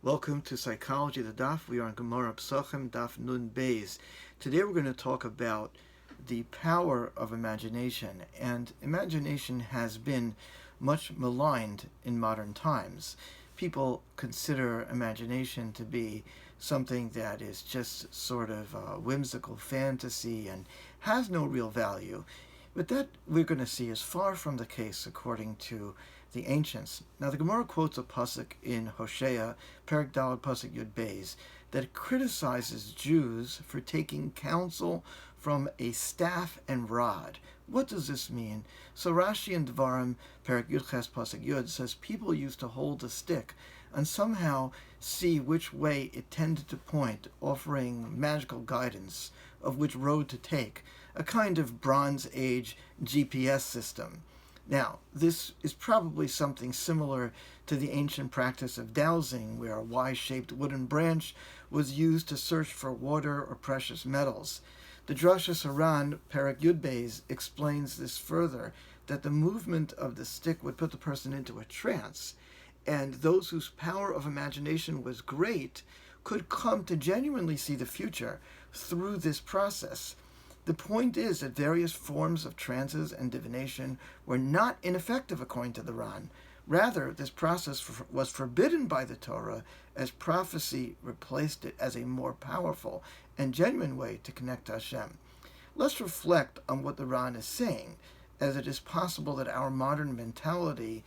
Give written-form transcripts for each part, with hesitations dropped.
Welcome to Psychology of the Daf. We are on Gemara Pesachim, Daf Nun Beis. Today we're going to talk about the power of imagination. And imagination has been much maligned in modern times. People consider imagination to be something that is just sort of a whimsical fantasy and has no real value. But that we're going to see is far from the case according to the ancients. Now the Gemara quotes a pasuk in Hosea, Perek Daled pasuk Yud Beis, that criticizes Jews for taking counsel from a staff and rod. What does this mean? So Rashi in Dvarim, Perek Yud Ches pasuk Yud, says people used to hold a stick and somehow see which way it tended to point, offering magical guidance of which road to take, a kind of Bronze Age GPS system. Now, this is probably something similar to the ancient practice of dowsing, where a Y-shaped wooden branch was used to search for water or precious metals. The Drashas Haran, Perek Yud Beis, explains this further, that the movement of the stick would put the person into a trance, and those whose power of imagination was great could come to genuinely see the future through this process. The point is that various forms of trances and divination were not ineffective according to the Ran. Rather, this process was forbidden by the Torah, as prophecy replaced it as a more powerful and genuine way to connect to Hashem. Let's reflect on what the Ran is saying, as it is possible that our modern mentality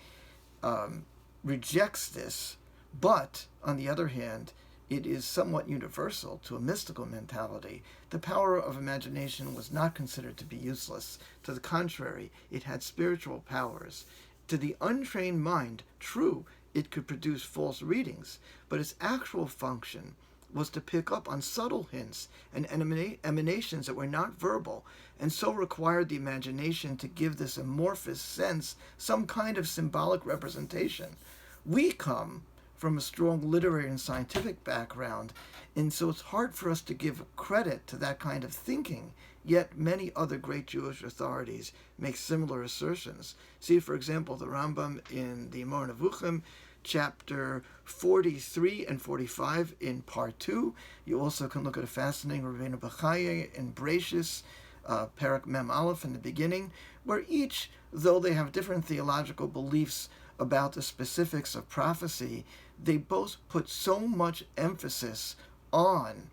rejects this, but, on the other hand, it is somewhat universal to a mystical mentality. The power of imagination was not considered to be useless. To the contrary, it had spiritual powers. To the untrained mind, true, it could produce false readings, but its actual function was to pick up on subtle hints and emanations that were not verbal, and so required the imagination to give this amorphous sense some kind of symbolic representation. We come from a strong literary and scientific background, and so it's hard for us to give credit to that kind of thinking, yet many other great Jewish authorities make similar assertions. See, for example, the Rambam in the Moreh Nevuchim, chapter 43 and 45 in part 2. You also can look at a fascinating Rabbeinu Bechaye in Bereshis, Perek Mem Aleph in the beginning, where each, though they have different theological beliefs about the specifics of prophecy, they both put so much emphasis on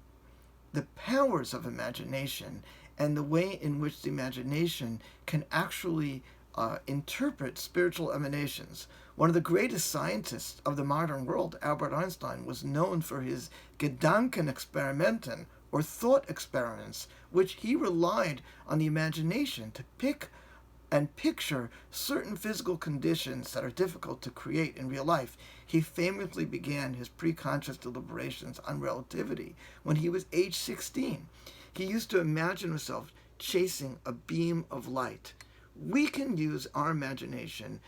the powers of imagination and the way in which the imagination can actually interpret spiritual emanations. One of the greatest scientists of the modern world, Albert Einstein, was known for his Gedankenexperimenten, or thought experiments, which he relied on the imagination to pick and picture certain physical conditions that are difficult to create in real life. He famously began his pre-conscious deliberations on relativity when he was age 16. He used to imagine himself chasing a beam of light. We can use our imagination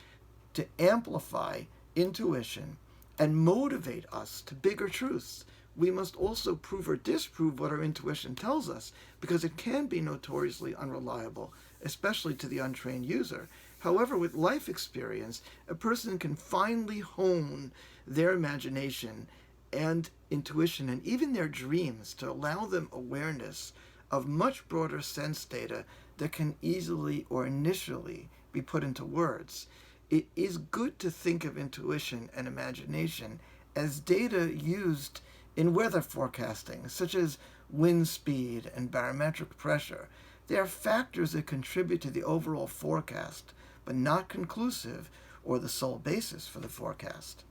to amplify intuition and motivate us to bigger truths. We must also prove or disprove what our intuition tells us, because it can be notoriously unreliable, especially to the untrained user. However, with life experience, a person can finely hone their imagination and intuition and even their dreams to allow them awareness of much broader sense data that can easily or initially be put into words. It is good to think of intuition and imagination as data used in weather forecasting, such as wind speed and barometric pressure. They are factors that contribute to the overall forecast, but not conclusive or the sole basis for the forecast.